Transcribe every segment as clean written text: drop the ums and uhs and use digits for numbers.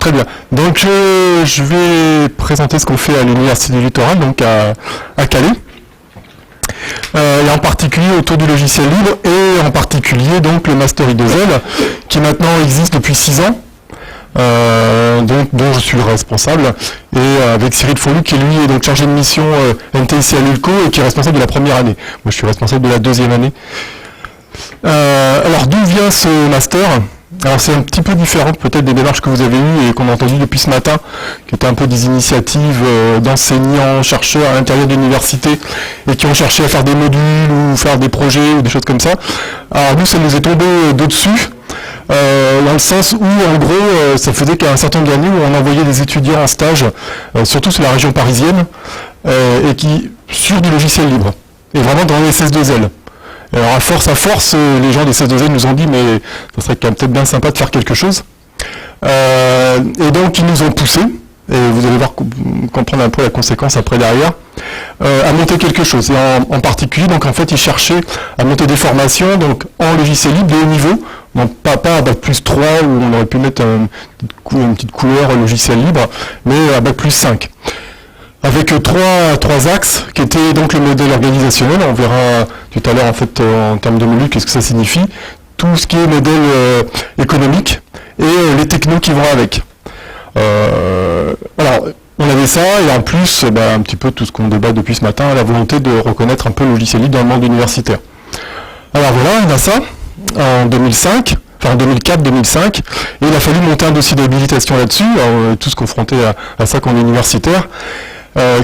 Très bien. Donc je vais présenter ce qu'on fait à l'Université du Littoral, donc à Calais. Et en particulier autour du logiciel libre et en particulier donc le Master I2L qui maintenant existe depuis 6 ans. Dont je suis le responsable, et avec Cyril Fourlou qui lui est donc chargé de mission NTIC à l'ULCO et qui est responsable de la première année. Moi je suis responsable de la deuxième année. Alors d'où vient ce master? Alors c'est un petit peu différent peut-être des démarches que vous avez eues et qu'on a entendues depuis ce matin, qui étaient un peu des initiatives d'enseignants, chercheurs à l'intérieur de l'université et qui ont cherché à faire des modules ou faire des projets ou des choses comme ça. Alors nous ça nous est tombé d'au-dessus. Dans le sens où, en gros, ça faisait qu'à un certain nombre d'années, on envoyait des étudiants en stage, surtout sur la région parisienne, et qui sur du logiciel libre, et vraiment dans les CS2L. Alors à force, les gens des CS2L nous ont dit, mais ça serait quand même peut-être bien sympa de faire quelque chose. Et donc ils nous ont poussés, et vous allez voir comprendre un peu la conséquence après derrière, à monter quelque chose. Et en particulier, donc en fait, ils cherchaient à monter des formations donc en logiciel libre de haut niveau. Donc pas à Bac plus 3 où on aurait pu mettre une petite couleur logiciel libre, mais à Bac plus 5. Avec trois axes qui étaient donc le modèle organisationnel. On verra tout à l'heure en fait en termes de module qu'est-ce que ça signifie. Tout ce qui est modèle économique et les technos qui vont avec. Alors on avait ça et en plus un petit peu tout ce qu'on débat depuis ce matin, la volonté de reconnaître un peu le logiciel libre dans le monde universitaire. Alors voilà, on a ça. En 2005, enfin en 2004-2005, et il a fallu monter un dossier d'habilitation là-dessus, tous confrontés à ça quand on est universitaire,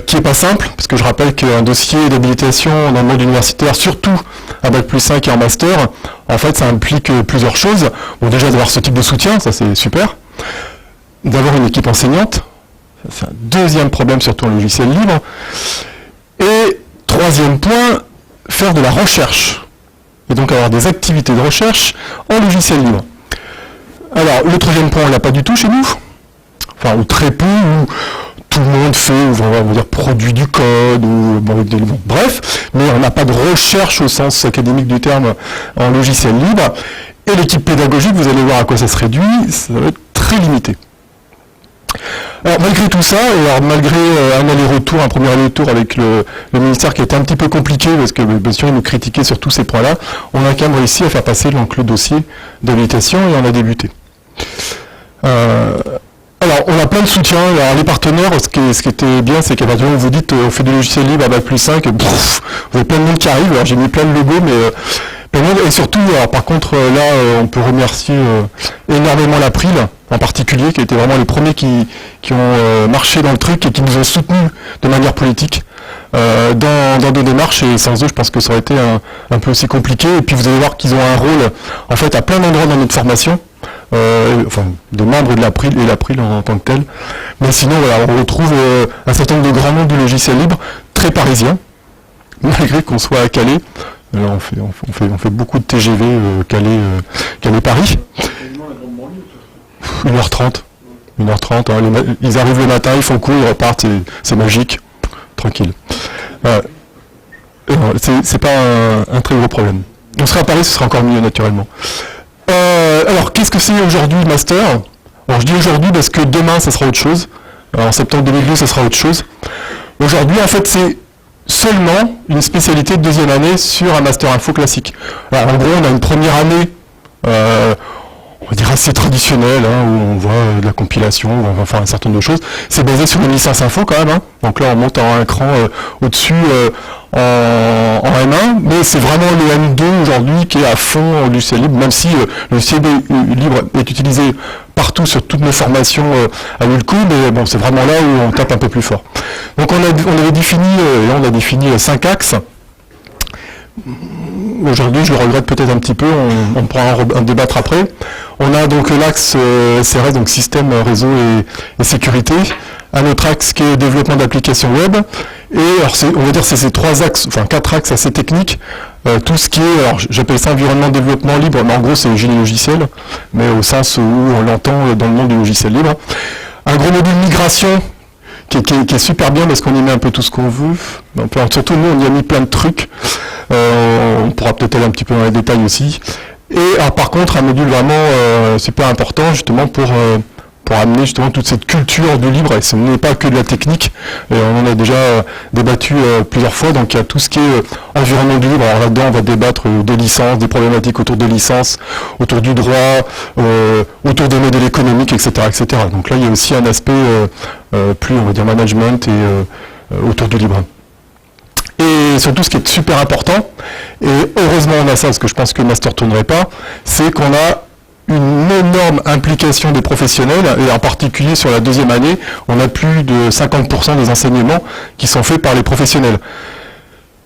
qui n'est pas simple, parce que je rappelle qu'un dossier d'habilitation dans le monde universitaire, surtout à Bac plus 5 et en master, en fait ça implique plusieurs choses. Bon, déjà d'avoir ce type de soutien, ça c'est super, d'avoir une équipe enseignante, c'est un deuxième problème surtout en logiciel libre, et troisième point, faire de la recherche. Et donc avoir des activités de recherche en logiciel libre. Alors, le troisième point, on ne l'a pas du tout chez nous, enfin, ou très peu, ou tout le monde fait, on va dire, produit du code, ou bref, mais on n'a pas de recherche au sens académique du terme en logiciel libre, et l'équipe pédagogique, vous allez voir à quoi ça se réduit, ça va être très limité. Alors malgré tout ça, et alors malgré un premier aller-retour avec le ministère qui était un petit peu compliqué, parce que bien sûr ils nous critiquaient sur tous ces points-là, on a quand même réussi à faire passer donc, le dossier d'habilitation et on a débuté. Alors on a plein de soutien, alors les partenaires, ce qui était bien, c'est qu'à partir du moment où vous dites on fait du logiciel libre à Bac plus 5, vous avez plein de monde qui arrive, alors j'ai mis plein de logos, mais et surtout, alors, par contre, là, on peut remercier énormément l'April, en particulier, qui étaient vraiment les premiers qui ont marché dans le truc et qui nous ont soutenus de manière politique dans nos démarches. Et sans eux, je pense que ça aurait été un peu aussi compliqué. Et puis, vous allez voir qu'ils ont un rôle, en fait, à plein d'endroits dans notre formation, de membres de l'April et l'April en tant que tel. Mais sinon, voilà, on retrouve un certain nombre de grands noms du logiciel libre, très parisiens, malgré qu'on soit à Calais. Alors on fait beaucoup de TGV Calais-Paris. 1h30. 1h30. Hein, ils arrivent le matin, ils font cours, ils repartent, c'est magique. Tranquille. C'est pas un très gros problème. On sera à Paris, ce sera encore mieux naturellement. Alors qu'est-ce que c'est aujourd'hui le master? Alors je dis aujourd'hui parce que demain ça sera autre chose. Alors, en septembre 2002 ça sera autre chose. Aujourd'hui en fait c'est seulement une spécialité de deuxième année sur un master info classique. Alors, en gros, on a une première année, on va dire assez traditionnelle, hein, où on voit de la compilation, où on va faire un certain nombre de choses. C'est basé sur une licence info quand même. Hein. Donc là, on monte en un cran au-dessus en M1, mais c'est vraiment le M2 aujourd'hui qui est à fond du logiciel libre, même si le logiciel libre est utilisé partout sur toutes nos formations à l'ULCO, mais bon, c'est vraiment là où on tape un peu plus fort. Donc on avait défini, on a défini 5 axes. Aujourd'hui, je le regrette peut-être un petit peu, on pourra en débattre après. On a donc l'axe SRS, donc système, réseau et sécurité. Un autre axe qui est développement d'applications web. Et alors on va dire c'est ces 3 axes, enfin 4 axes assez techniques. Tout ce qui est, alors j'appelle ça environnement de développement libre, mais en gros c'est le génie logiciel, mais au sens où on l'entend dans le monde du logiciel libre. Un gros module migration qui est super bien parce qu'on y met un peu tout ce qu'on veut. Enfin, surtout nous on y a mis plein de trucs. On pourra peut-être aller un petit peu dans les détails aussi. Et alors, par contre un module vraiment super important justement pour pour amener justement toute cette culture du libre, et ce n'est pas que de la technique, et on en a déjà débattu plusieurs fois, donc il y a tout ce qui est environnement du libre. Alors là-dedans, on va débattre des licences, des problématiques autour des licences, autour du droit, autour des modèles économiques, etc., etc. Donc là, il y a aussi un aspect plus, on va dire, management et autour du libre. Et surtout, ce qui est super important, et heureusement on a ça, parce que je pense que le master ne tournerait pas, c'est qu'on a une énorme implication des professionnels, et en particulier sur la deuxième année, on a plus de 50% des enseignements qui sont faits par les professionnels.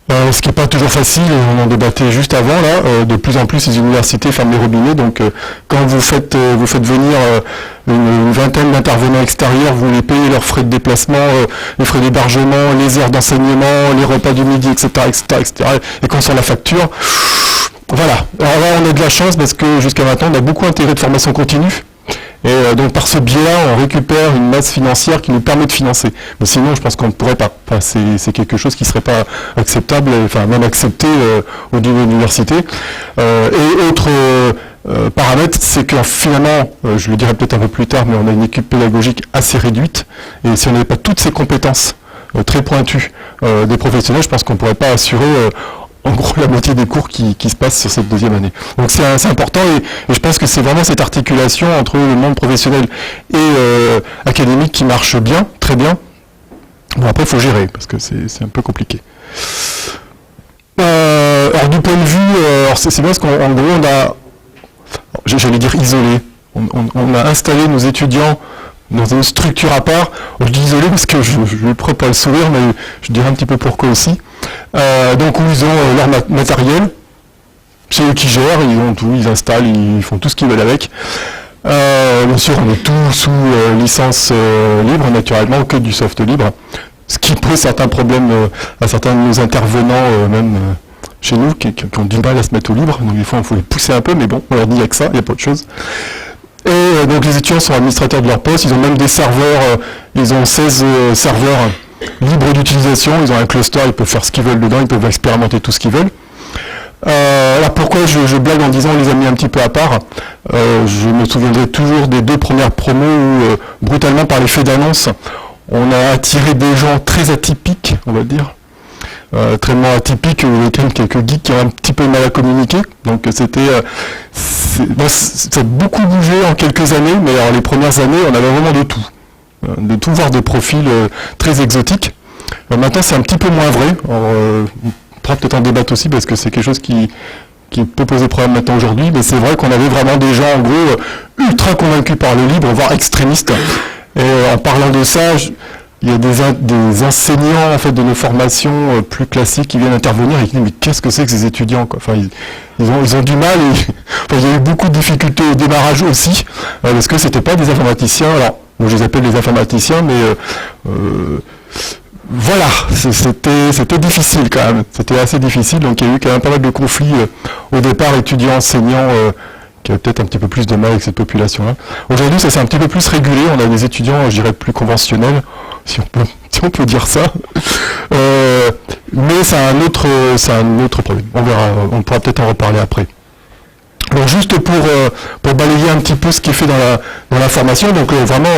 Ce qui n'est pas toujours facile, on en débattait juste avant, là, de plus en plus les universités ferment les robinets, donc quand vous faites venir une vingtaine d'intervenants extérieurs, vous les payez leurs frais de déplacement, les frais d'hébergement, les heures d'enseignement, les repas du midi, etc., etc., etc., et quand sort la facture, voilà. Alors là, on a de la chance parce que jusqu'à maintenant, on a beaucoup intégré de formation continue. Et donc par ce biais-là, on récupère une masse financière qui nous permet de financer. Mais sinon, je pense qu'on ne pourrait pas. Enfin, c'est quelque chose qui ne serait pas acceptable, enfin même accepté au niveau de l'université. Et autre paramètre, c'est que finalement, je le dirai peut-être un peu plus tard, mais on a une équipe pédagogique assez réduite. Et si on n'avait pas toutes ces compétences très pointues des professionnels, je pense qu'on ne pourrait pas assurer en gros la moitié des cours qui se passent sur cette deuxième année. Donc c'est important, et je pense que c'est vraiment cette articulation entre le monde professionnel et académique qui marche bien, très bien. Bon, après il faut gérer, parce que c'est un peu compliqué. Alors du point de vue, c'est bien parce qu'en gros on a, j'allais dire isolé, on a installé nos étudiants dans une structure à part. Je dis isolé parce que je ne prends pas le sourire, mais je dirais un petit peu pourquoi aussi. Donc où ils ont leur matériel, c'est eux qui gèrent, ils ont tout, ils installent, ils font tout ce qu'ils veulent avec. Bien sûr, on est tout sous licence libre, naturellement, que du soft libre, ce qui pose certains problèmes à certains de nos intervenants, même chez nous, qui ont du mal à se mettre au libre. Donc des fois, il faut les pousser un peu, mais bon, on leur dit qu'il n'y a que ça, il n'y a pas autre chose. Et donc les étudiants sont administrateurs de leur poste, ils ont même des serveurs, ils ont 16 serveurs libres d'utilisation, ils ont un cluster, ils peuvent faire ce qu'ils veulent dedans, ils peuvent expérimenter tout ce qu'ils veulent. Alors pourquoi je blague en disant on les a mis un petit peu à part, je me souviendrai toujours des 2 premières promos où brutalement par l'effet d'annonce, on a attiré des gens très atypiques, on va dire. Très atypique, quelques geeks qui ont un petit peu mal à communiquer. Donc ça a beaucoup bougé en quelques années, mais alors les premières années, on avait vraiment de tout, voir des profils très exotiques. Maintenant, c'est un petit peu moins vrai. On pourra peut-être en débattre aussi, parce que c'est quelque chose qui peut poser problème maintenant aujourd'hui, mais c'est vrai qu'on avait vraiment des gens, en gros, ultra convaincus par le libre, voire extrémistes. Et en parlant de ça, il y a des enseignants en fait, de nos formations plus classiques qui viennent intervenir et qui disent mais qu'est-ce que c'est que ces étudiants quoi. Enfin, ils ont du mal, et enfin, il y a eu beaucoup de difficultés au démarrage aussi, parce que c'était pas des informaticiens. Alors, moi je les appelle des informaticiens, mais voilà, c'était difficile quand même. C'était assez difficile, donc il y a eu quand même pas mal de conflits au départ étudiants-enseignants qui avaient peut-être un petit peu plus de mal avec cette population-là. Aujourd'hui, ça c'est un petit peu plus régulé. On a des étudiants, je dirais, plus conventionnels, si on peut dire ça. Mais c'est un autre problème. On verra, on pourra peut-être en reparler après. Alors juste pour balayer un petit peu ce qui est fait dans la formation, donc vraiment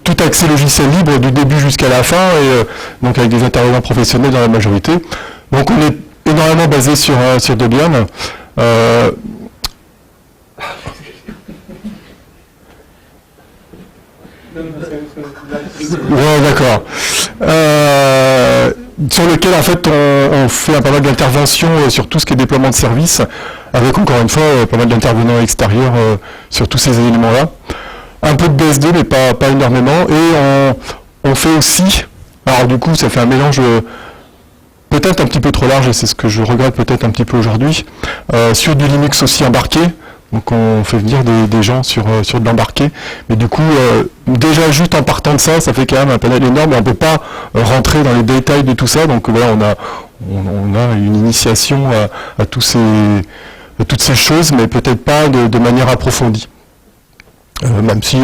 tout accès logiciel libre du début jusqu'à la fin, et donc avec des intervenants professionnels dans la majorité. Donc on est énormément basé sur Debian. Ouais, d'accord. Sur lequel en fait on fait pas mal d'interventions sur tout ce qui est déploiement de services, avec encore une fois pas mal d'intervenants extérieurs sur tous ces éléments-là. Un peu de BSD, mais pas énormément. Et on fait aussi, alors du coup ça fait un mélange peut-être un petit peu trop large, et c'est ce que je regrette peut-être un petit peu aujourd'hui, sur du Linux aussi embarqué. Donc on fait venir des gens sur de l'embarqué. Mais du coup, déjà juste en partant de ça, ça fait quand même un panel énorme, et on ne peut pas rentrer dans les détails de tout ça. Donc voilà, on a une initiation à toutes ces choses, mais peut-être pas de manière approfondie. Même si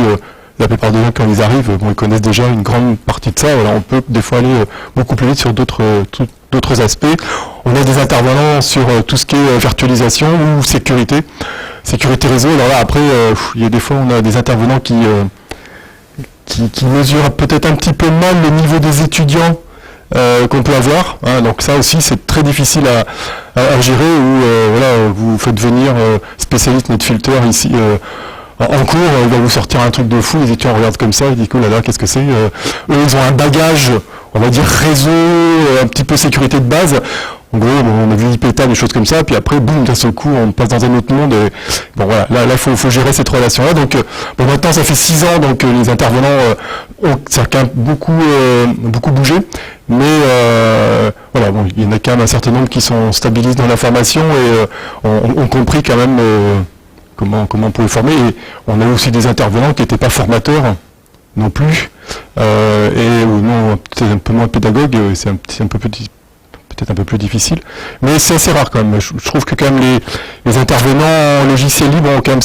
la plupart des gens, quand ils arrivent, ils connaissent déjà une grande partie de ça. Alors on peut des fois aller beaucoup plus vite sur d'autres aspects. On a des intervenants sur tout ce qui est virtualisation ou sécurité réseau. Alors là, après, il y a des fois, on a des intervenants qui qui mesure peut-être un petit peu mal le niveau des étudiants qu'on peut avoir. Hein. Donc ça aussi, c'est très difficile à gérer, où voilà, vous faites venir spécialiste NetFilter ici en cours, il va vous sortir un truc de fou, les étudiants regardent comme ça, ils disent, oh là là, qu'est-ce que c'est Eux, ils ont un bagage, on va dire réseau, un petit peu sécurité de base. En gros, on a vu IPETA, des choses comme ça, puis après, boum, d'un seul coup, on passe dans un autre monde. Et, bon, voilà, là, il faut gérer cette relation-là. Donc, bon, maintenant, ça fait 6 ans, donc les intervenants ont quand même beaucoup bougé. Mais voilà, bon, il y en a quand même un certain nombre qui sont stabilisés dans la formation et ont compris quand même comment on pouvait former. Et on a aussi des intervenants qui n'étaient pas formateurs non plus, et non, peut-être un peu moins pédagogues, c'est un peu petit. Peut-être un peu plus difficile, mais c'est assez rare quand même. Je trouve que quand même les intervenants en logiciel libre ont quand même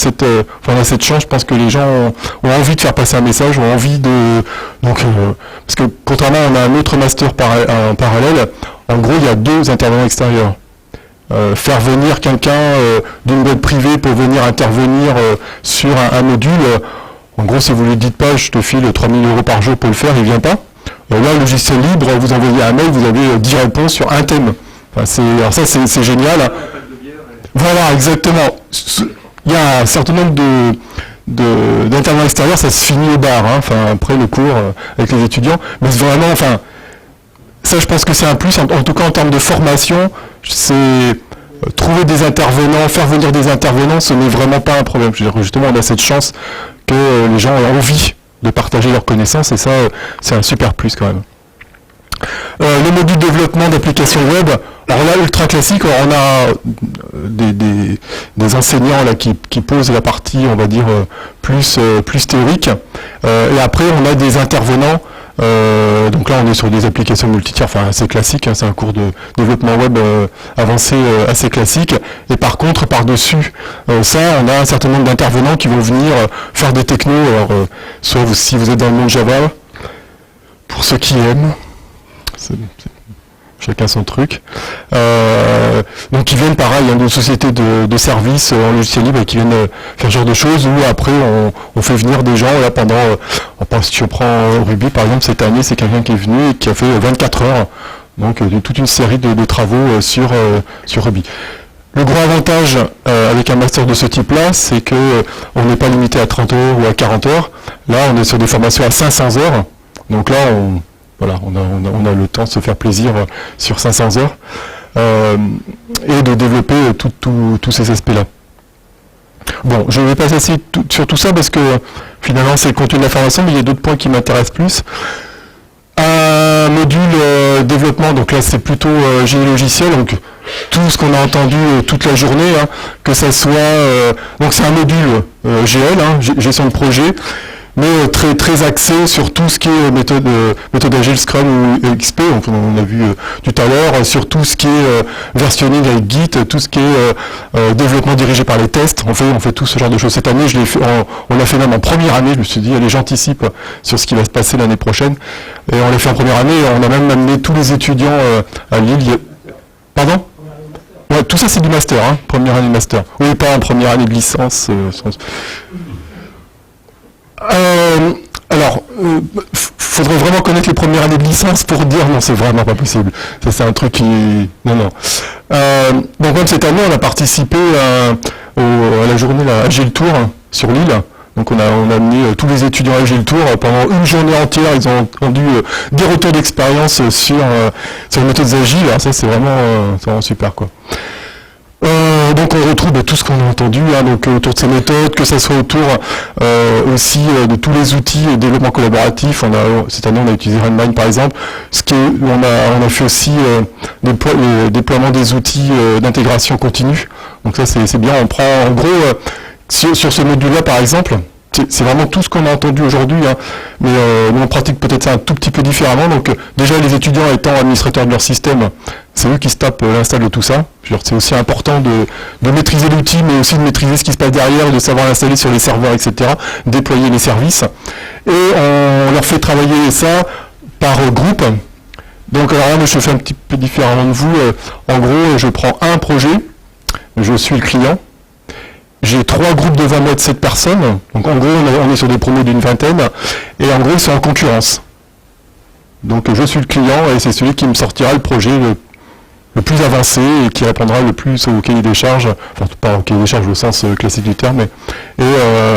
on a cette chance. Je pense que les gens ont envie de faire passer un message, ont envie de... Donc, parce que contrairement, on a un autre master en parallèle. En gros, il y a 2 intervenants extérieurs. Faire venir quelqu'un d'une boîte privée pour venir intervenir sur un module, en gros, si vous ne lui dites pas, je te file 3 000 € par jour pour le faire, il ne vient pas. Là, le logiciel libre, vous envoyez un mail, vous avez 10 réponses sur un thème. Enfin, alors ça, c'est génial. Voilà, exactement. Il y a un certain nombre d'intervenants extérieurs, ça se finit au bar, hein, enfin, après le cours avec les étudiants. Mais c'est vraiment, enfin, ça, je pense que c'est un plus. En tout cas, en termes de formation, c'est trouver des intervenants, faire venir des intervenants, ce n'est vraiment pas un problème. Je veux dire, justement, on a cette chance que les gens aient envie de partager leurs connaissances, et ça, c'est un super plus quand même. Le module développement d'applications web, alors là, ultra classique, on a des enseignants là, qui posent la partie, on va dire, plus théorique, et après, on a des intervenants. Donc là, on est sur des applications multitiers, enfin assez classique, hein, c'est un cours de développement web avancé assez classique. Et par contre, par-dessus ça, on a un certain nombre d'intervenants qui vont venir faire des technos. Alors, soit si vous êtes dans le monde Java, pour ceux qui aiment, chacun son truc. Donc ils viennent pareil, hein, de sociétés de services en logiciel libre, et qui viennent faire ce genre de choses, où après on fait venir des gens là pendant, si tu prends Ruby par exemple, cette année c'est quelqu'un qui est venu et qui a fait 24 heures, donc toute une série de travaux sur Ruby. Le gros avantage avec un master de ce type-là, c'est que on n'est pas limité à 30 heures ou à 40 heures. Là, on est sur des formations à 500 heures. Donc là, on a le temps de se faire plaisir sur 500 heures et de développer tous ces aspects-là. Bon, je vais passer sur tout ça parce que finalement, c'est le contenu de la formation, mais il y a d'autres points qui m'intéressent plus. Un module développement, donc là c'est plutôt génie logiciel, donc tout ce qu'on a entendu toute la journée, hein, que ça soit, donc c'est un module GL, hein, gestion de projet, mais très axé sur tout ce qui est méthode agile, Scrum ou XP, on a vu tout à l'heure, sur tout ce qui est versionning avec Git, tout ce qui est développement dirigé par les tests. On fait tout ce genre de choses. Cette année, on l'a fait même en première année. Je me suis dit, allez, j'anticipe sur ce qui va se passer l'année prochaine. Et on l'a fait en première année. On a même amené tous les étudiants à Lille. Pardon ? Ouais, tout ça, c'est du master, hein, première année de master. Oui, pas en première année de licence. Alors, faudrait vraiment connaître les premières années de licence pour dire non, c'est vraiment pas possible. Ça, c'est un truc qui... Non. Donc même cette année, on a participé à la journée Agile Tour sur Lille. Donc on a amené tous les étudiants à Agile Tour pendant une journée entière. Ils ont entendu des retours d'expérience sur les méthodes agiles. Alors ça, c'est vraiment super, quoi. Donc on retrouve tout ce qu'on a entendu, hein, donc autour de ces méthodes, que ce soit autour aussi de tous les outils de développement collaboratif. Cette année on a utilisé Redmine par exemple. On a fait aussi le déploiement des outils d'intégration continue. Donc ça c'est bien. On prend en gros sur ce module-là par exemple. C'est vraiment tout ce qu'on a entendu aujourd'hui, hein, mais on pratique peut-être ça un tout petit peu différemment. Donc déjà les étudiants étant administrateurs de leur système, c'est eux qui se tapent l'install de tout ça. C'est aussi important de maîtriser l'outil, mais aussi de maîtriser ce qui se passe derrière, de savoir l'installer sur les serveurs, etc., déployer les services. Et on leur fait travailler ça par groupe. Donc alors là, moi je fais un petit peu différemment de vous. En gros, je prends un projet, je suis le client, j'ai 3 groupes de 20 mois de 7 personnes. Donc en gros, on est sur des promos d'une vingtaine. Et en gros, ils sont en concurrence. Donc je suis le client et c'est celui qui me sortira le projet le plus avancé et qui répondra le plus au cahier des charges. Enfin, pas au cahier des charges au sens classique du terme. Et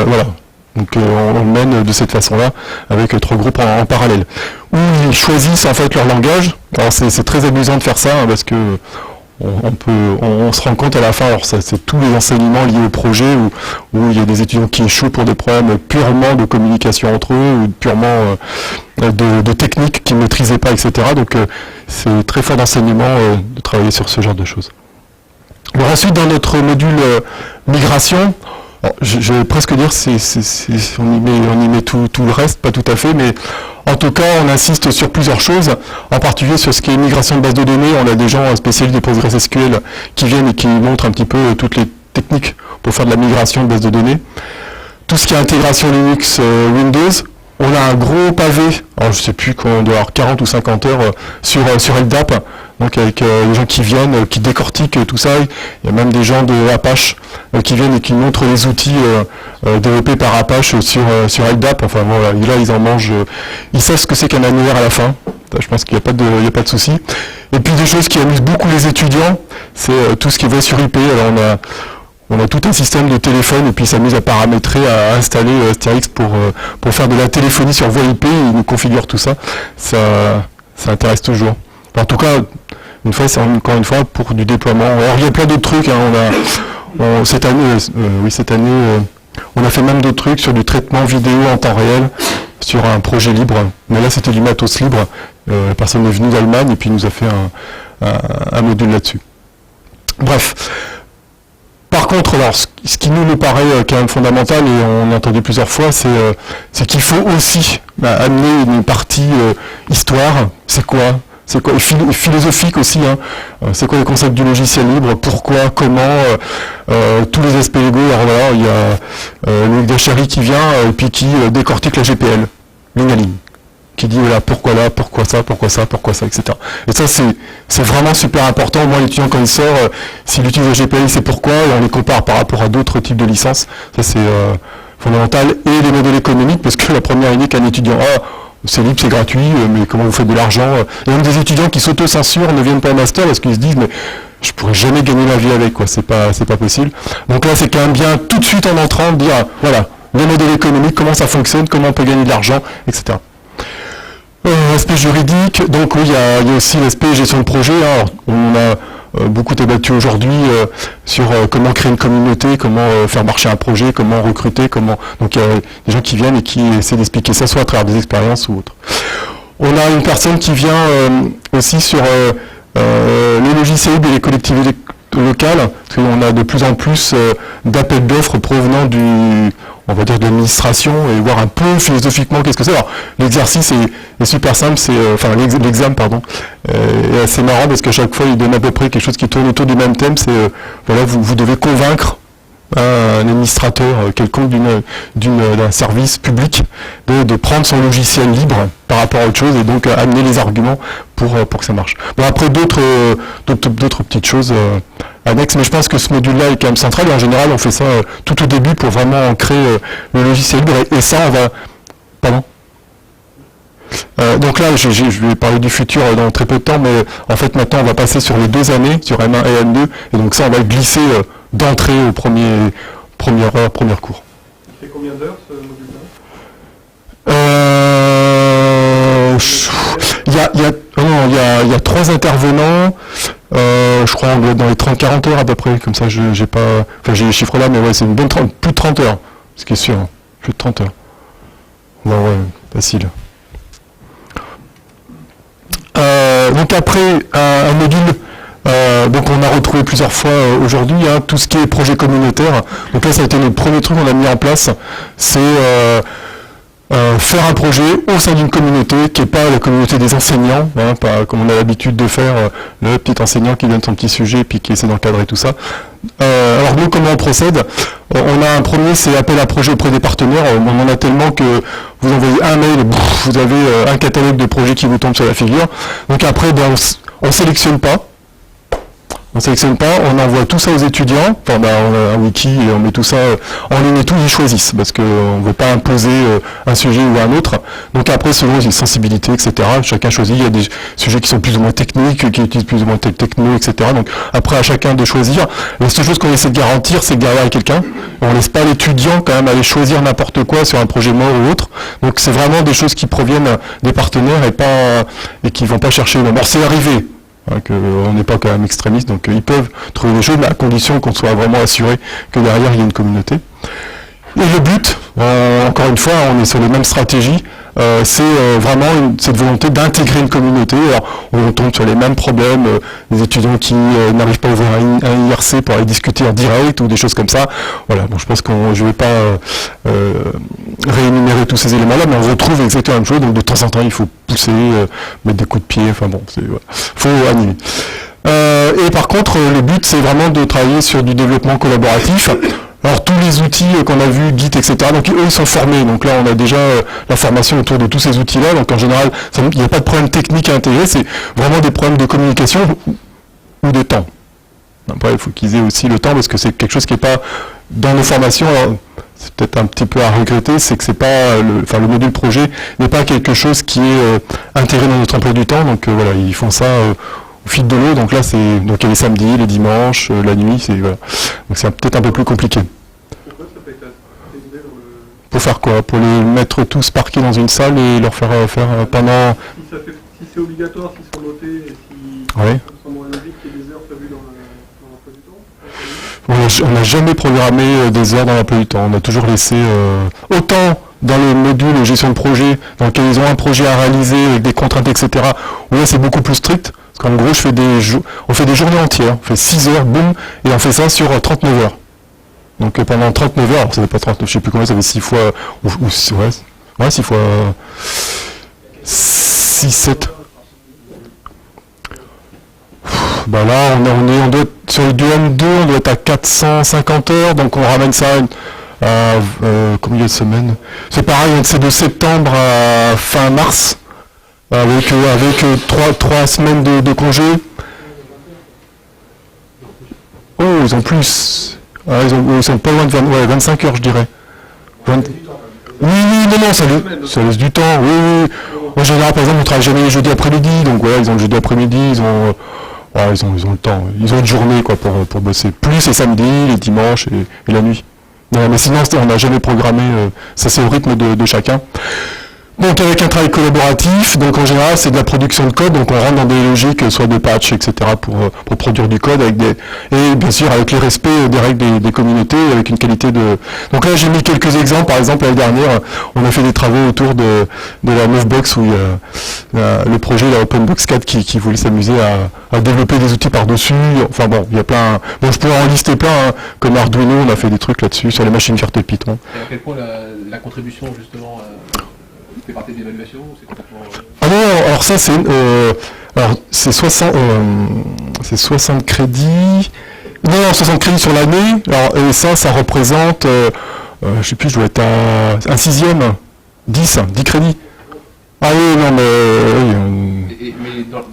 voilà. Donc on mène de cette façon-là avec 3 groupes en parallèle. Où ils choisissent en fait leur langage. Alors c'est très amusant de faire ça parce que on se rend compte à la fin, alors c'est tous les enseignements liés au projet où il y a des étudiants qui échouent pour des problèmes purement de communication entre eux ou purement de techniques qu'ils ne maîtrisaient pas, etc. Donc c'est très fort d'enseignement de travailler sur ce genre de choses. Alors ensuite, dans notre module migration, je vais presque dire on y met tout le reste, pas tout à fait, mais en tout cas, on insiste sur plusieurs choses, en particulier sur ce qui est migration de base de données. On a des gens spécialistes de PostgreSQL qui viennent et qui montrent un petit peu toutes les techniques pour faire de la migration de base de données. Tout ce qui est intégration Linux, Windows. On a un gros pavé, alors je ne sais plus qu'on doit avoir 40 ou 50 heures sur LDAP, donc avec des gens qui viennent, qui décortiquent tout ça. Il y a même des gens de Apache qui viennent et qui montrent les outils développés par Apache sur LDAP. Enfin voilà, et là ils en mangent, ils savent ce que c'est qu'un annuaire à la fin. Je pense qu'il n'y a pas de souci. Et puis des choses qui amusent beaucoup les étudiants, c'est tout ce qui est voix sur IP. Alors on a tout un système de téléphone et puis ils s'amusent à paramétrer, à installer STRX pour faire de la téléphonie sur voie IP. Ils nous configurent tout ça. Ça intéresse toujours. En tout cas, encore une fois pour du déploiement. Alors il y a plein d'autres trucs. Cette année, on a fait même d'autres trucs sur du traitement vidéo en temps réel sur un projet libre. Mais là, c'était du matos libre. La personne est venue d'Allemagne et puis il nous a fait un module là-dessus. Bref. Par contre, alors, ce qui nous paraît quand même fondamental, et on l'a entendu plusieurs fois, c'est qu'il faut aussi amener une partie histoire. C'est quoi philosophique aussi. C'est quoi les concepts du logiciel libre? Pourquoi? Comment? Tous les aspects légaux. Alors voilà, il y a Loïc Dachéry qui vient et puis qui décortique la GPL, ligne à ligne. Qui dit voilà pourquoi là, pourquoi ça, etc. Et ça c'est vraiment super important. Moi l'étudiant quand il sort, s'il utilise la GPL c'est pourquoi, et on les compare par rapport à d'autres types de licences. Ça c'est fondamental. Et les modèles économiques, parce que la première idée qu'un étudiant a, c'est libre, c'est gratuit, mais comment vous faites de l'argent? Et même des étudiants qui s'auto-censurent ne viennent pas au master parce qu'ils se disent mais je pourrais jamais gagner ma vie avec, quoi, c'est pas possible. Donc là c'est quand même bien tout de suite en entrant de dire voilà, les modèles économiques, comment ça fonctionne, comment on peut gagner de l'argent, etc. L'aspect juridique, donc oui, il y a aussi l'aspect gestion de projet. Alors, on a beaucoup débattu aujourd'hui sur comment créer une communauté, comment faire marcher un projet, comment recruter, donc il y a des gens qui viennent et qui essaient d'expliquer ça, soit à travers des expériences ou autres. On a une personne qui vient aussi sur les logiciels et les collectivités locales, parce qu'on a de plus en plus d'appels d'offres provenant on va dire de l'administration, et voir un peu philosophiquement qu'est-ce que c'est. Alors l'exercice est super simple, l'examen pardon, est assez marrant parce qu'à chaque fois il donne à peu près quelque chose qui tourne autour du même thème, c'est voilà, vous devez convaincre un administrateur quelconque d'un service public de prendre son logiciel libre par rapport à autre chose et donc amener les arguments pour que ça marche. Bon, après d'autres petites choses annexes, mais je pense que ce module-là est quand même central et en général on fait ça tout au début pour vraiment ancrer le logiciel libre et ça on va... Pardon ? Donc là, je vais parler du futur dans très peu de temps, mais en fait maintenant on va passer sur les 2 années, sur M1 et M2, et donc ça on va glisser d'entrée au première cours. Il fait combien d'heures ce module-là? Il y a 3 intervenants, je crois dans les 30-40 heures à peu près, comme ça j'ai pas... Enfin j'ai les chiffres là, mais ouais c'est une bonne plus de 30 heures, ce qui est sûr, plus de 30 heures. Bon ouais, facile. Donc après un module, donc on a retrouvé plusieurs fois aujourd'hui tout ce qui est projet communautaire. Donc là ça a été le premier truc qu'on a mis en place, c'est faire un projet au sein d'une communauté qui n'est pas la communauté des enseignants, pas comme on a l'habitude de faire, le petit enseignant qui donne son petit sujet et puis qui essaie d'encadrer tout ça. Alors nous, comment on procède? On a un premier, c'est appel à projet auprès des partenaires. On en a tellement que vous envoyez un mail, vous avez un catalogue de projets qui vous tombe sur la figure. Donc après, on ne sélectionne pas. On sélectionne pas, on envoie tout ça aux étudiants, enfin on a un wiki et on met tout ça en ligne et tout, ils choisissent, parce qu'on ne veut pas imposer un sujet ou un autre. Donc après, selon les sensibilités, etc., chacun choisit, il y a des sujets qui sont plus ou moins techniques, qui utilisent plus ou moins tel techno, etc. Donc après, à chacun de choisir. La seule chose qu'on essaie de garantir, c'est que derrière il y a quelqu'un. On ne laisse pas l'étudiant quand même aller choisir n'importe quoi sur un projet mort ou autre. Donc c'est vraiment des choses qui proviennent des partenaires et qui ne vont pas chercher eux-mêmes. Alors c'est arrivé. Qu'on n'est pas quand même extrémiste, donc ils peuvent trouver des choses, mais à condition qu'on soit vraiment assuré que derrière il y a une communauté. Et le but, encore une fois, on est sur les mêmes stratégies, c'est vraiment cette volonté d'intégrer une communauté. Alors, on tombe sur les mêmes problèmes, des étudiants qui n'arrivent pas à ouvrir un IRC pour aller discuter en direct ou des choses comme ça. Voilà, bon, je pense que je ne vais pas réénumérer tous ces éléments-là, mais on retrouve exactement la même chose. Donc de temps en temps, il faut pousser, mettre des coups de pied, enfin bon, faut animer. Et par contre, le but, c'est vraiment de travailler sur du développement collaboratif. Alors tous les outils qu'on a vus, Git, etc., donc eux ils sont formés, donc là on a déjà la formation autour de tous ces outils-là, donc en général il n'y a pas de problème technique à intégrer, c'est vraiment des problèmes de communication ou de temps. Après il faut qu'ils aient aussi le temps, parce que c'est quelque chose qui n'est pas dans nos formations, alors, c'est peut-être un petit peu à regretter, c'est que c'est pas le module projet n'est pas quelque chose qui est intégré dans notre emploi du temps, donc voilà, ils font ça au fil de l'eau, donc là donc il y a les samedis, les dimanches, la nuit, voilà. Donc c'est peut-être un peu plus compliqué. Pourquoi ça peut être intégré dans le... Pour faire quoi? Pour les mettre tous parqués dans une salle et leur faire faire pendant... Si c'est obligatoire, s'ils sont notés, et si Oui. ça semble logique qu'il y ait des heures prévues dans l'emploi du temps. On n'a jamais programmé des heures dans l'emploi du temps, on a toujours laissé autant dans les modules gestion de projet, dans lesquels ils ont un projet à réaliser avec des contraintes, etc., où là c'est beaucoup plus strict. Parce qu'en gros, on fait des journées entières, on fait 6 heures, boum, et on fait ça sur 39 heures. Donc pendant 39 heures, alors ça fait pas 39, je sais plus combien, ça fait 6 fois, ouais, 6 fois 6, 7. Bah là, on doit être sur le M2, on doit être à 450 heures, donc on ramène ça à combien de semaines? C'est pareil, c'est de septembre à fin mars. Avec 3 semaines de congé. Oh, ils ont plus. Ah, ils sont pas loin de 25 heures, je dirais. Oui, non, ça laisse du temps. Oui. En général, par exemple, on ne travaille jamais les jeudis après-midi, donc voilà, ils ont le jeudi après-midi, ils ont le temps. Ils ont une journée quoi, pour bosser. Plus les samedis, les dimanches et la nuit. Non, mais sinon, on n'a jamais programmé. Ça, c'est au rythme de chacun. Donc avec un travail collaboratif, donc en général c'est de la production de code, donc on rentre dans des logiques soit de patch, etc. pour produire du code et bien sûr avec les respects des règles des communautés, avec une qualité de... Donc là j'ai mis quelques exemples, par exemple l'année dernière on a fait des travaux autour de la Movebox où il y a le projet, la OpenBox 4 qui voulait s'amuser à développer des outils par-dessus, enfin bon, il y a plein... Bon je pourrais en lister plein, hein, comme Arduino on a fait des trucs là-dessus, sur les machines virtuelles Python. Et à quel point la contribution justement... fait partie de l'évaluation ou c'est complètement... Ah non, alors ça c'est 60 crédits. Non, 60 crédits sur l'année. Alors et ça représente, je sais plus, je dois être à un sixième, 10 crédits. Ah oui, non mais...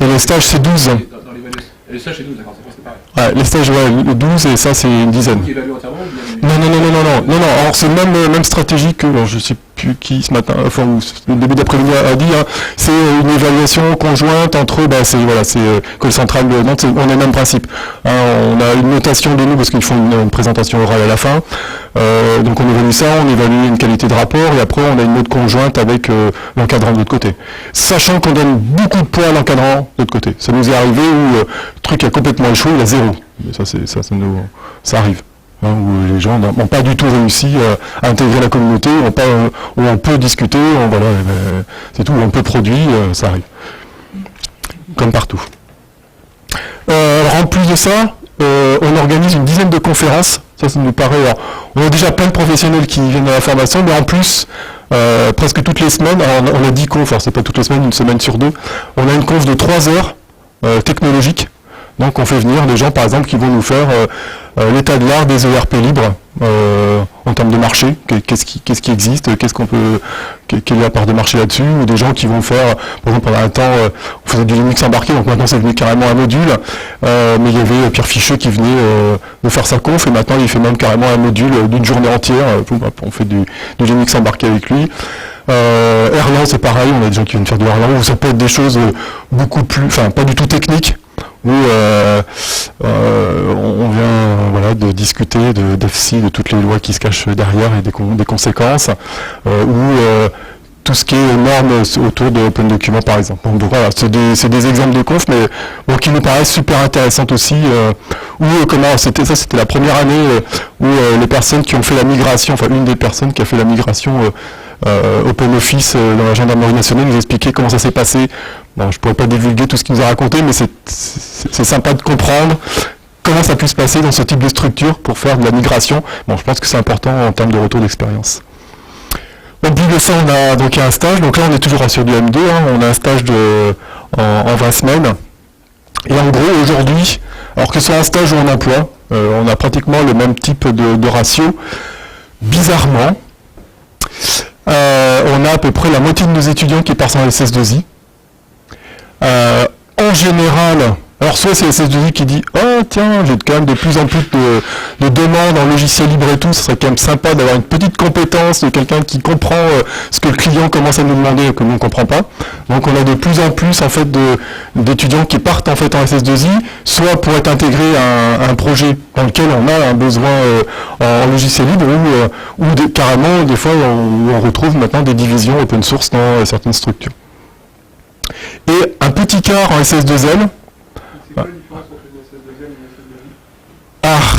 et les stages c'est 12. Dans l'évaluation. Les stages c'est 12, d'accord, c'est pareil. Ouais, les stages, 12 et ça c'est une dizaine. Qui évalue entièrement ou bien... Non, alors c'est même stratégie que, alors, je sais plus qui ce matin, enfin le début d'après-midi a dit, hein, c'est une évaluation conjointe entre, c'est École Centrale de Nantes, on a le même principe. Hein, on a une notation de nous parce qu'ils font une présentation orale à la fin, donc on évalue ça, on évalue une qualité de rapport et après on a une note conjointe avec l'encadrant de l'autre côté. Sachant qu'on donne beaucoup de poids à l'encadrant de l'autre côté. Ça nous est arrivé où le truc a complètement échoué, il a 0. Mais ça arrive. Hein, où les gens n'ont pas du tout réussi à intégrer la communauté, où on peut discuter, c'est tout, où on peut produire, ça arrive. Comme partout. Alors en plus de ça, on organise une dizaine de conférences, ça nous paraît... Alors, on a déjà plein de professionnels qui viennent à la formation, mais en plus, presque toutes les semaines, alors on a 10 confs, alors c'est pas toutes les semaines, une semaine sur 2, on a une conf de 3 heures technologique. Donc on fait venir des gens par exemple qui vont nous faire l'état de l'art des ERP libres en termes de marché, qu'est-ce qui existe, quelle est la part de marché là-dessus, ou des gens qui vont faire, par exemple pendant un temps on faisait du Linux embarqué, donc maintenant c'est devenu carrément un module, mais il y avait Pierre Ficheux qui venait de faire sa conf, et maintenant il fait même carrément un module d'une journée entière, on fait du Linux embarqué avec lui. Erlang c'est pareil, on a des gens qui viennent faire du Erlang, où ça peut être des choses beaucoup plus, enfin pas du tout techniques, où on vient de discuter de d'FC, de toutes les lois qui se cachent derrière et des conséquences, ou tout ce qui est normes autour de Open Document par exemple. Donc voilà, c'est des exemples de conf, mais bon, qui nous paraissent super intéressantes aussi, c'était la première année où les personnes qui ont fait la migration, enfin une des personnes qui a fait la migration Open Office dans la gendarmerie nationale nous expliquait comment ça s'est passé. Bon, je ne pourrais pas divulguer tout ce qu'il nous a raconté, mais c'est sympa de comprendre comment ça peut se passer dans ce type de structure pour faire de la migration. Bon, je pense que c'est important en termes de retour d'expérience. En plus de ça, on a donc un stage. Donc là, on est toujours sur du M2. On a un stage en 20 semaines. Et en gros, aujourd'hui, alors que ce soit un stage ou un emploi, on a pratiquement le même type de ratio. Bizarrement, on a à peu près la moitié de nos étudiants qui passent en SS2I. En général, alors soit c'est SS2I qui dit « Oh tiens, j'ai quand même de plus en plus de demandes en logiciel libre et tout, ce serait quand même sympa d'avoir une petite compétence de quelqu'un qui comprend ce que le client commence à nous demander et que nous on ne comprend pas. » Donc on a de plus en plus en fait d'étudiants qui partent en fait en SS2I, soit pour être intégrés à un projet dans lequel on a un besoin en logiciel libre, ou carrément des fois on retrouve maintenant des divisions open source dans certaines structures. Et un petit quart en SS2L. C'est quoi la différence entre une SS2L et une SS2I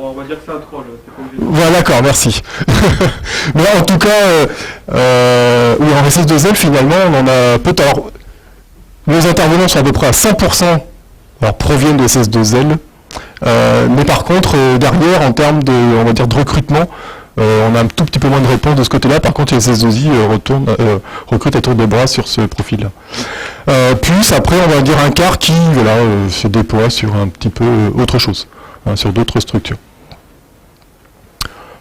On va dire que c'est un troll, c'est pas obligé. Voilà, d'accord, merci. Mais en tout cas, oui, en SS2L, finalement, on en a peut-être... Alors, nos intervenants sont à peu près à 100%, alors proviennent de SS2L, mais par contre, derrière, en termes de, on va dire, de recrutement, on a un tout petit peu moins de réponses de ce côté-là. Par contre, les SS2I recrutent à tour de bras sur ce profil-là. Plus après, on va dire un quart qui se déploie sur un petit peu autre chose, sur d'autres structures.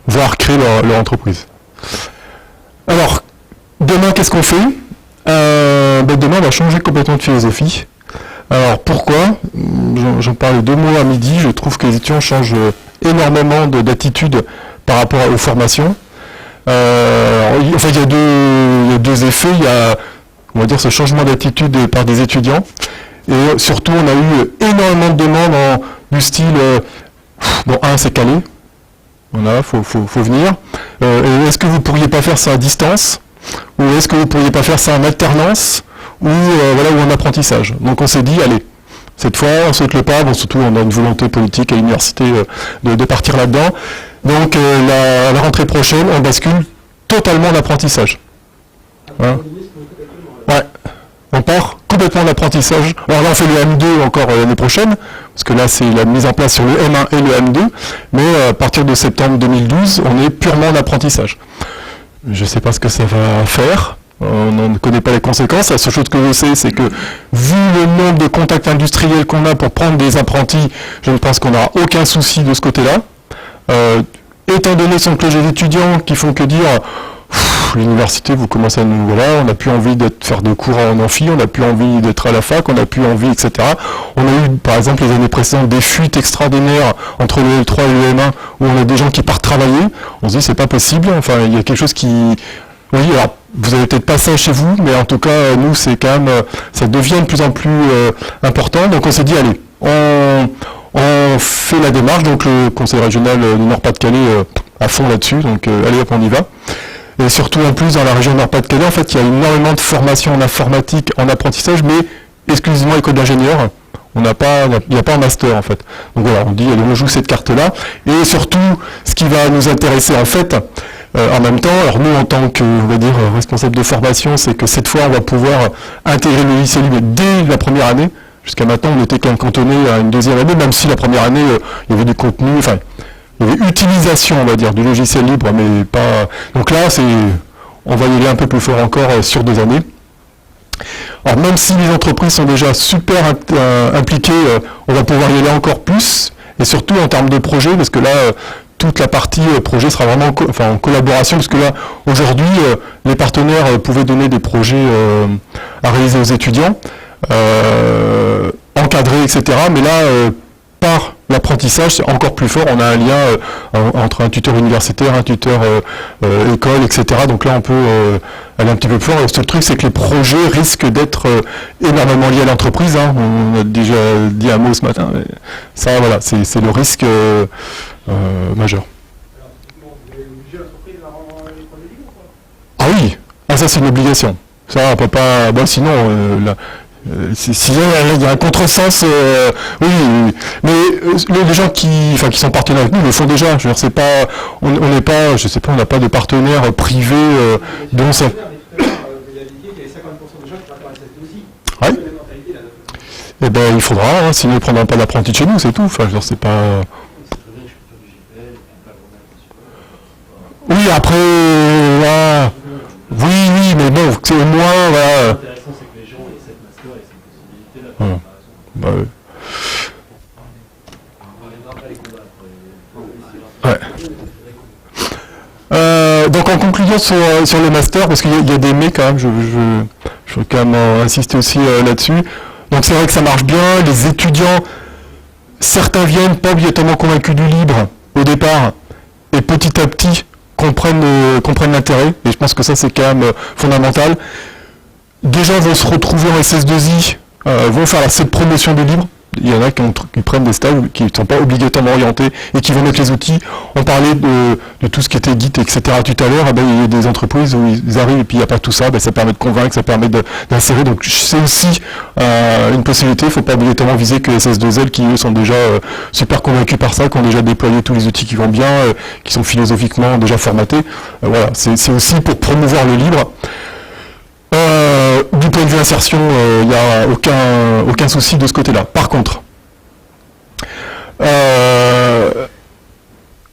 Voire créer leur entreprise. Alors, demain, qu'est-ce qu'on fait ? Demain, on va changer complètement de philosophie. Alors, pourquoi ? J'en parlais 2 mots à midi. Je trouve que les étudiants changent énormément d'attitude par rapport aux formations. Il y a deux effets. Il y a, on va dire, ce changement d'attitude par des étudiants. Et surtout, on a eu énormément de demandes du style c'est calé. Voilà, faut venir. Est-ce que vous pourriez pas faire ça à distance ? Ou est-ce que vous pourriez pas faire ça en alternance ? Ou en apprentissage. Donc on s'est dit, allez, cette fois, on saute le pas. Bon, surtout, on a une volonté politique à l'université de partir là-dedans. Donc, la rentrée prochaine, on bascule totalement en apprentissage. Hein ? Ouais, on part complètement en apprentissage. Alors là, on fait le M2 encore l'année prochaine, parce que là, c'est la mise en place sur le M1 et le M2. Mais à partir de septembre 2012, on est purement en apprentissage. Je ne sais pas ce que ça va faire. On ne connaît pas les conséquences. La seule chose que je sais, c'est que vu le nombre de contacts industriels qu'on a pour prendre des apprentis, je ne pense qu'on n'aura aucun souci de ce côté-là. Étant donné son cloche d'étudiants qui font que dire l'université, vous commencez à nous... Voilà, on n'a plus envie de faire de cours en amphi, on n'a plus envie d'être à la fac, on n'a plus envie, etc. On a eu, par exemple, les années précédentes, des fuites extraordinaires entre le L3 et le M1, où on a des gens qui partent travailler. On se dit, c'est pas possible. Enfin, il y a quelque chose qui... Oui, alors, vous avez peut-être pas ça chez vous, mais en tout cas, nous, c'est quand même... ça devient de plus en plus important. Donc, on s'est dit, allez, on fait la démarche. Donc, le conseil régional du Nord-Pas-de-Calais à fond là-dessus. Donc, allez, hop, on y va. Et surtout, en plus, dans la région Nord-Pas-de-Calais, en fait, il y a énormément de formations en informatique, en apprentissage, mais exclusivement école d'ingénieur. Il n'y a pas un master, en fait. Donc voilà, on dit, allez, on joue cette carte-là. Et surtout, ce qui va nous intéresser, en fait, en même temps, alors nous, en tant que, on va dire, responsable de formation, c'est que cette fois, on va pouvoir intégrer le lycée libre dès la première année. Jusqu'à maintenant, on était quand même cantonné à une deuxième année, même si la première année, il y avait du contenu, enfin, il y avait utilisation, on va dire, du logiciel libre, mais pas... Donc là, on va y aller un peu plus fort encore sur 2 années. Alors même si les entreprises sont déjà super impliquées, on va pouvoir y aller encore plus. et surtout en termes de projet, parce que là, toute la partie projet sera vraiment en collaboration, parce que là, aujourd'hui, les partenaires pouvaient donner des projets à réaliser aux étudiants, encadrés, etc. Mais là, par l'apprentissage, c'est encore plus fort. On a un lien entre un tuteur universitaire, un tuteur école, etc. Donc là, on peut aller un petit peu plus fort. Le seul truc, c'est que les projets risquent d'être énormément liés à l'entreprise. Hein. On a déjà dit un mot ce matin. Mais ça, voilà, c'est le risque majeur. Alors, typiquement, vous avez obligé l'entreprise à rendre les projets libres ou pas? Ah oui, ça c'est une obligation. Ça, on peut pas. Bon, sinon, s'il y a un contresens, oui, mais les gens qui sont partenaires avec nous le font déjà. Je veux dire, c'est pas, on n'est pas, je sais pas, on n'a pas de partenaires privés dont ça. Vous avez indiqué qu'il y avait 50% de gens qui préparent cette aussi. Ouais. Quelle est la mentalité là-dedans? Eh ben, il faudra, hein, sinon ils ne prendront pas l'apprenti de chez nous, c'est tout. Enfin, je veux dire, c'est pas. Oui, après, oui, mais bon, c'est au moins, voilà. L'intéressant, c'est que les gens aient cette master et cette possibilité-là. Voilà. Bah, donc en conclusion sur le master, parce qu'il y a des mais quand même, je veux quand même insister aussi là-dessus. Donc c'est vrai que ça marche bien, les étudiants, certains viennent pas obligatoirement convaincus du libre au départ, et petit à petit comprennent l'intérêt, et je pense que ça c'est quand même fondamental. Des gens vont se retrouver en SS2I, vont faire cette promotion du libre. Il y en a qui prennent des stages qui ne sont pas obligatoirement orientés et qui vont mettre les outils. On parlait de tout ce qui était Git, etc. tout à l'heure. Il y a des entreprises où ils arrivent et puis il n'y a pas tout ça. Ça permet de convaincre, ça permet d'insérer. Donc c'est aussi une possibilité. Il ne faut pas obligatoirement viser que les SS2L qui eux sont déjà super convaincus par ça, qui ont déjà déployé tous les outils qui vont bien, qui sont philosophiquement déjà formatés. Voilà, c'est aussi pour promouvoir le libre. Du point de vue insertion, il n'y a aucun souci de ce côté-là. Par contre, au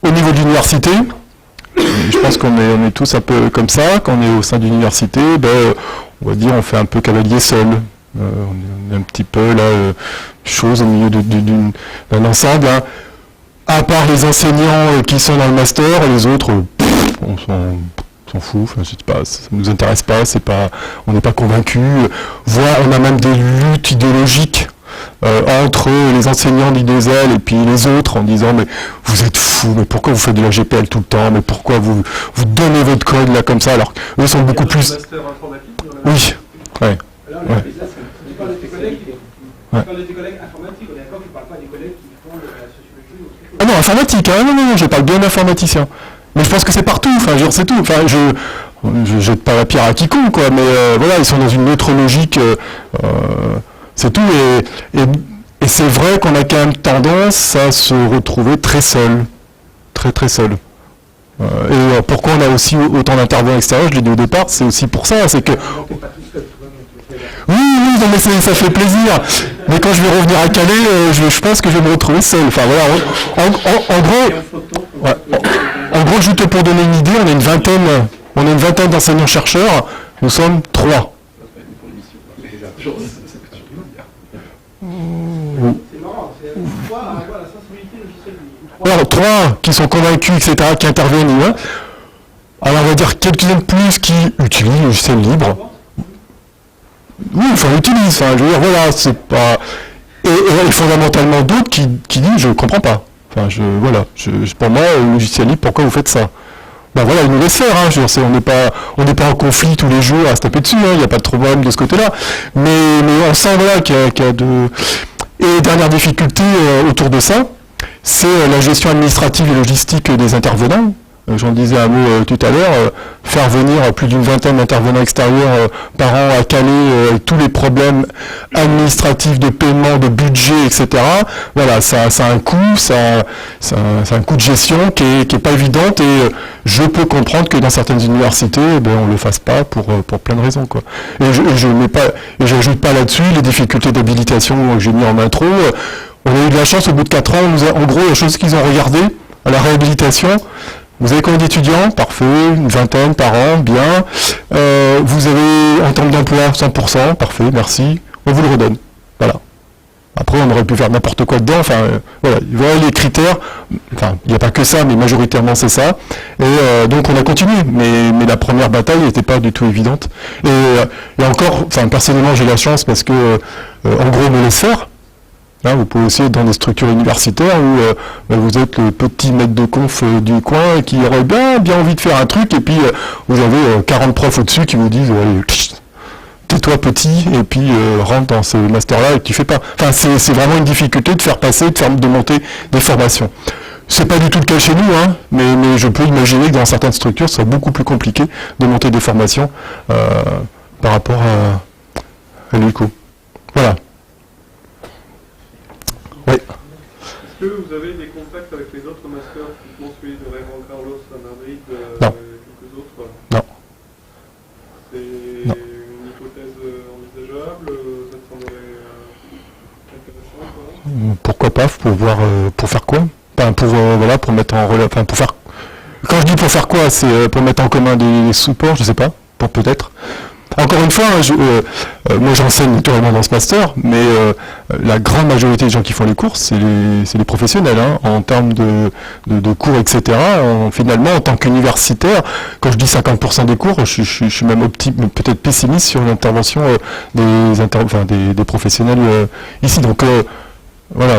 niveau de l'université, je pense qu'on est tous un peu comme ça, quand on est au sein d'une université, on va dire on fait un peu cavalier seul. On est un petit peu là, chose au milieu d'un ensemble. Hein. À part les enseignants qui sont dans le master, les autres, on s'en fout, enfin, je sais pas, ça ne nous intéresse pas, on n'est pas convaincus, voire on a même des luttes idéologiques entre les enseignants d'I2L et puis les autres en disant mais vous êtes fous, mais pourquoi vous faites de la GPL tout le temps, mais pourquoi vous donnez votre code là comme ça, alors qu'eux sont beaucoup plus... Master informatique, Oui, ouais. Alors, Ouais. tu parles de tes collègues, tu parles de tes collègues informatiques, on est d'accord, tu ne parles pas des collègues qui font de la sociologie ou autre chose. Ah non, informatique, hein, non, je parle bien d'informaticien. Mais je pense que c'est partout, enfin, genre, c'est tout. Enfin, je jette pas la pierre à quiconque, quoi, mais voilà, ils sont dans une autre logique, c'est tout. Et c'est vrai qu'on a quand même tendance à se retrouver très seul, très seul. Et pourquoi on a aussi autant d'intervenants extérieurs, je l'ai dit au départ, c'est aussi pour ça, c'est que... Non, t'es pas tout seul, tu vois, donc, Oui, non, mais ça fait plaisir. Mais quand je vais revenir à Calais, je pense que je vais me retrouver seul. Enfin voilà, en gros, en gros, juste pour donner une idée, on a une vingtaine d'enseignants-chercheurs. Nous sommes 3. c'est marrant, c'est toi, arriver à la sensibilité logicielle du Alors 3 qui sont convaincus, etc., qui interviennent. Hein. Alors on va dire quelques-uns de plus qui utilisent le logiciel libre. Oui, enfin, on utilise, enfin, je veux dire, voilà, c'est pas... Et fondamentalement d'autres qui disent, je comprends pas. Enfin, pour moi, le logiciel libre, pourquoi vous faites ça? Ben voilà, ils nous laissent faire, hein, je veux dire, on n'est pas en conflit tous les jours à se taper dessus, il n'y a pas de problème de ce côté-là. Mais on sent, voilà, qu'il y a de... Et dernière difficulté autour de ça, c'est la gestion administrative et logistique des intervenants. J'en disais un mot tout à l'heure, faire venir plus d'une vingtaine d'intervenants extérieurs par an à Calais, avec tous les problèmes administratifs de paiement, de budget, etc. Voilà, ça a un coût, ça a un coût de gestion qui est pas évidente, et je peux comprendre que dans certaines universités, on le fasse pas pour plein de raisons, quoi. Et j'ajoute pas là-dessus les difficultés d'habilitation que j'ai mis en intro. On a eu de la chance, au bout de 4 ans, en gros, la chose qu'ils ont regardé à la réhabilitation. Vous avez combien d'étudiants? Parfait, une vingtaine par an, bien. Vous avez, en termes d'emploi, 100%, parfait, merci. On vous le redonne. Voilà. Après, on aurait pu faire n'importe quoi dedans. Enfin, voilà les critères. Enfin, il n'y a pas que ça, mais majoritairement c'est ça. Et donc on a continué. Mais la première bataille n'était pas du tout évidente. Et encore, enfin, personnellement, j'ai la chance parce que, en gros, on me laisse faire. Hein, vous pouvez aussi être dans des structures universitaires où vous êtes le petit maître de conf du coin qui aurait bien envie de faire un truc, et puis vous avez 40 profs au-dessus qui vous disent allez, tais-toi petit, et puis rentre dans ce master-là et tu fais pas. Enfin, c'est vraiment une difficulté de faire passer, de monter des formations. C'est pas du tout le cas chez nous, hein, mais je peux imaginer que dans certaines structures, ce serait beaucoup plus compliqué de monter des formations par rapport à l'ULCO. Voilà. Oui. Est-ce que vous avez des contacts avec les autres masters, typiquement celui de Raymond Carlos à Madrid, Non. quelques autres? Non. C'est non. une hypothèse envisageable? Ça te semblerait intéressant? Pourquoi pas, pour voir, pour faire quoi? Enfin, pour mettre en relation, enfin, pour faire. Quand je dis pour faire quoi, c'est pour mettre en commun des supports, je sais pas, pour peut-être. Encore une fois, moi j'enseigne naturellement dans ce master, mais la grande majorité des gens qui font les cours, c'est les professionnels, hein, en termes de cours, etc. Finalement, en tant qu'universitaire, quand je dis 50% des cours, je suis même peut-être pessimiste sur l'intervention des professionnels ici. Donc voilà,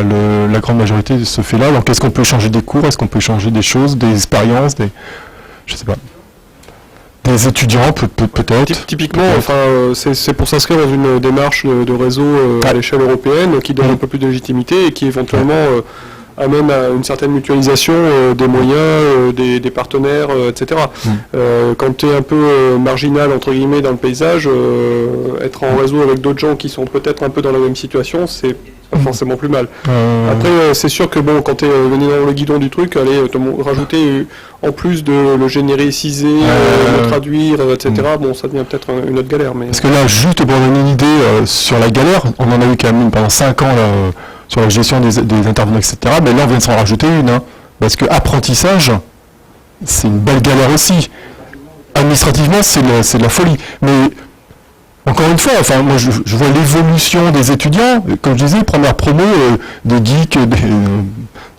la grande majorité se fait là. Donc est-ce qu'on peut changer des cours, est-ce qu'on peut changer des choses, des expériences, je sais pas. Des étudiants, peut-être. Typiquement, enfin, c'est pour s'inscrire dans une démarche de réseau à l'échelle européenne qui donne un peu plus de légitimité et qui éventuellement amène à une certaine mutualisation des moyens, des partenaires, etc. Quand tu es un peu marginal, entre guillemets, dans le paysage, être en réseau avec d'autres gens qui sont peut-être un peu dans la même situation, c'est pas forcément plus mal. Après, c'est sûr que bon, quand tu es dans le guidon du truc, aller rajouter en plus de le génériciser, le traduire, etc., bon, ça devient peut-être une autre galère. Mais... Parce que là, juste pour donner une idée sur la galère, on en a eu quand même pendant 5 ans là, sur la gestion des intervenants, etc., mais là, on vient de s'en rajouter une. Hein, parce que apprentissage, c'est une belle galère aussi. Administrativement, c'est de la folie. Mais encore une fois, enfin, moi je vois l'évolution des étudiants, comme je disais, première promo, des geeks, des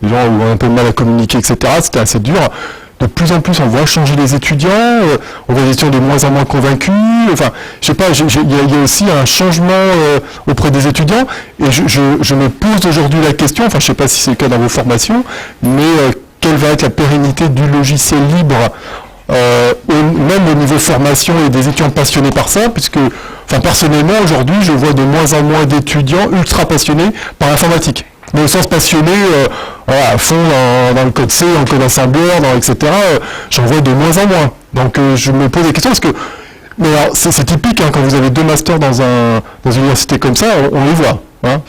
gens qui ont un peu de mal à communiquer, etc. C'était assez dur. De plus en plus, on voit changer les étudiants, on voit des étudiants de moins en moins convaincus. Enfin, je sais pas, il y a aussi un changement auprès des étudiants. Et je me pose aujourd'hui la question, enfin, je sais pas si c'est le cas dans vos formations, mais quelle va être la pérennité du logiciel libre même au niveau formation et des étudiants passionnés par ça, puisque, enfin, personnellement, aujourd'hui, je vois de moins en moins d'étudiants ultra passionnés par l'informatique. Mais au sens passionné, à fond dans le code C, dans le code assembleur, etc., j'en vois de moins en moins. Donc je me pose des questions, parce que, mais alors, c'est typique, hein, quand vous avez 2 masters dans une université comme ça, on les voit. Hein,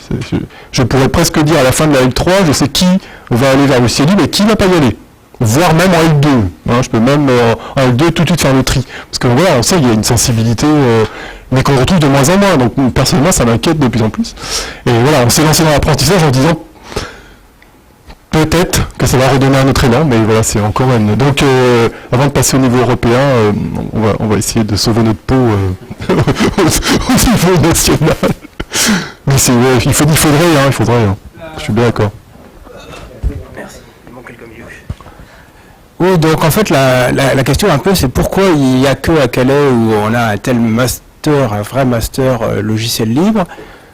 je pourrais presque dire à la fin de la L3, je sais qui va aller vers le logiciel libre et qui ne va pas y aller. Voire même en L2. Hein, je peux même en L2 tout de suite faire le tri. Parce que voilà, on sait qu'il y a une sensibilité, mais qu'on retrouve de moins en moins. Donc personnellement, ça m'inquiète de plus en plus. Et voilà, on s'est lancé dans l'apprentissage en disant peut-être que ça va redonner un autre élan, mais voilà, c'est encore une... Donc avant de passer au niveau européen, on va essayer de sauver notre peau au niveau national. Mais il faudrait. Hein. Je suis bien d'accord. Oui, donc en fait, la question un peu, c'est pourquoi il n'y a que à Calais où on a un tel master, un vrai master logiciel libre.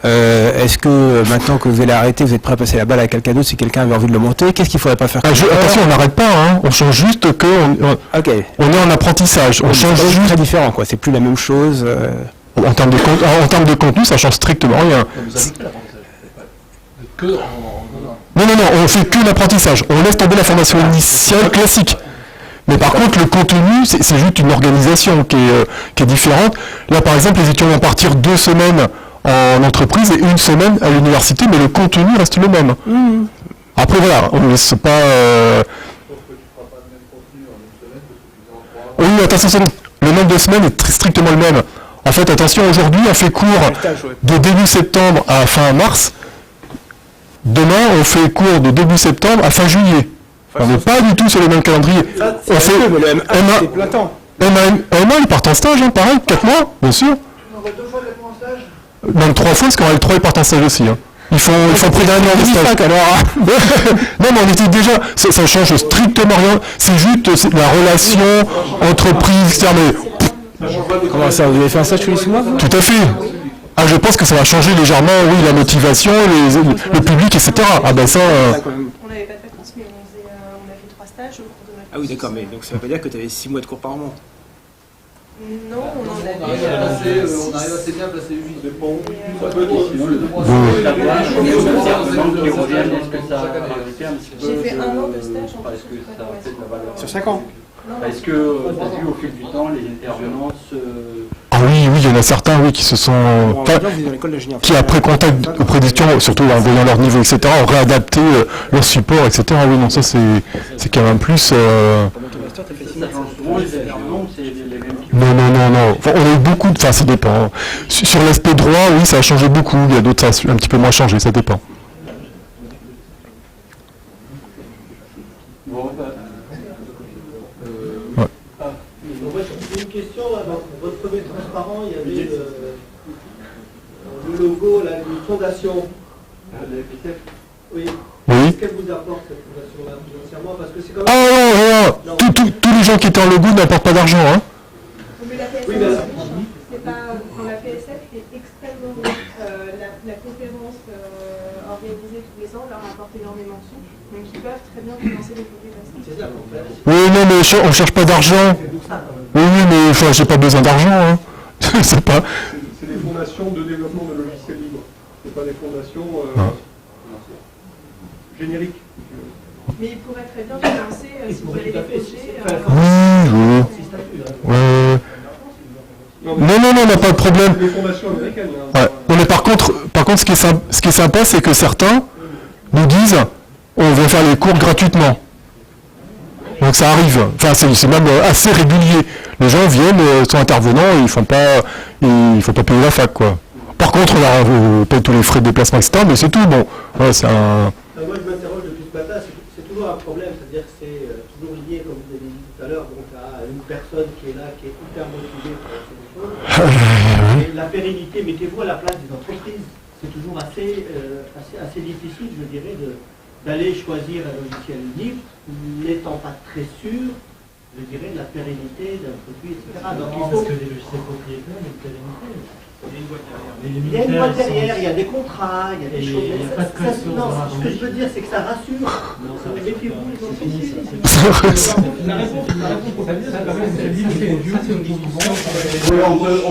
Est-ce que maintenant que vous allez arrêter, vous êtes prêt à passer la balle à quelqu'un d'autre si quelqu'un avait envie de le monter? Qu'est-ce qu'il ne faudrait pas faire? Attention, on n'arrête pas, hein. On change juste on est en apprentissage. On change c'est juste... très différent, quoi. C'est plus la même chose. En termes de contenu, ça change strictement rien. Non, on fait que l'apprentissage. On laisse tomber la formation initiale classique. Mais par contre, le contenu, c'est juste une organisation qui est différente. Là, par exemple, les étudiants vont partir 2 semaines en entreprise et 1 semaine à l'université, mais le contenu reste le même. Après, voilà, on ne laisse pas... Oui, attention, le nombre de semaines est strictement le même. En fait, attention, aujourd'hui, on fait cours de début septembre à fin mars. Demain, on fait cours de début septembre à fin juillet. On n'est pas du tout sur le même calendrier. On fait c'est plein temps. MA, ils partent en stage, hein, pareil, 4 mois, bien sûr. On va 2 fois 4 mois en stage. Même 3 fois, parce qu'en L3, ils partent en stage aussi. Hein. Ils font près d'un an de stage. Alors. Non, mais on était déjà. Ça change strictement rien. C'est juste la relation entreprise, etc. Mais Comment ça, vous avez fait un stage tous les 6 mois vous tout à fait. Ah, je pense que ça va changer légèrement, oui, la motivation, le public, etc. Ah ben ça. On n'avait pas de vacances, mais on a fait 3 stages au cours de ma Ah oui, d'accord, mais donc ça veut pas dire que tu avais 6 mois de cours par an. Non, on en On avait. arrive assez bien à placer Uvi. Ça peut être aussi. J'ai fait 1 an de stage en plus. Sur 5 ans. Est-ce que tu as vu au fil du temps les intervenants se... Ah oui, oui, il y en a certains, oui, qui se sont. Bon, Enfin, maintenant, vous êtes dans l'école d'ingénieur. qui après contact auprès des étudiants, surtout en voyant leur niveau, etc., ont réadapté leur support, etc. Oui, non, ça c'est quand même plus. Pour monter au master, t'as fait 6 mois. Ça change souvent les intervenants ou c'est les mêmes qui... Non. Enfin, on a eu beaucoup de. Enfin, ça dépend. Sur l'aspect droit, oui, ça a changé beaucoup. Il y a d'autres, ça a un petit peu moins changé, ça dépend. Bon, J'ai une question. Dans votre premier transparent, il y avait le logo là, d'une fondation. Oui. Oui. Qu'est-ce qu'elle vous apporte cette fondation-là financièrement? Parce que c'est quand Ah même. non. Tous les gens qui étaient en logo n'apportent pas d'argent, hein. Mais la PSF, Oui, mais c'est pas. Quand la PSF est extrêmement. La conférence organisée tous les ans leur apporte énormément de sous. Donc ils peuvent très bien financer des publications. C'est ça qu'on fait. Oui, non, mais on cherche pas d'argent. Oui, mais enfin, j'ai pas besoin d'argent, hein. C'est pas. C'est des fondations de développement de logiciels libres. C'est pas des fondations génériques. Mais ils pourraient très bien financer si vous avez des projets. Oui. Ouais. Non, on n'a pas de problème. C'est des fondations américaines. Hein. Ouais. Non, mais par contre, ce qui est sympa, c'est que certains nous disent on vient faire les cours gratuitement. Donc ça arrive. Enfin, c'est même assez régulier. Les gens viennent, sont intervenants, et il faut pas payer la fac, quoi. Par contre, on paye tous les frais de déplacement, etc. Mais c'est tout. Bon, ouais, c'est un. Moi, je m'interroge depuis ce matin. C'est toujours un problème, c'est-à-dire que c'est toujours lié, comme vous avez dit tout à l'heure, donc à une personne qui est là, qui est hyper motivée pour faire des choses. Et la pérennité, mettez-vous à la place des entreprises. C'est toujours assez difficile, je dirais, d'aller choisir un logiciel libre, n'étant pas très sûr, je dirais, de la pérennité d'un produit, etc. Donc il faut... Parce que les logiciels propriétaires, il y a une pérennité. Il y a une loi derrière, il y a des contrats, il y a des choses. Il n'y a pas de pression. Non, ce que je veux dire, c'est que ça rassure. Mettez-vous les entreprises. La réponse, ça permet de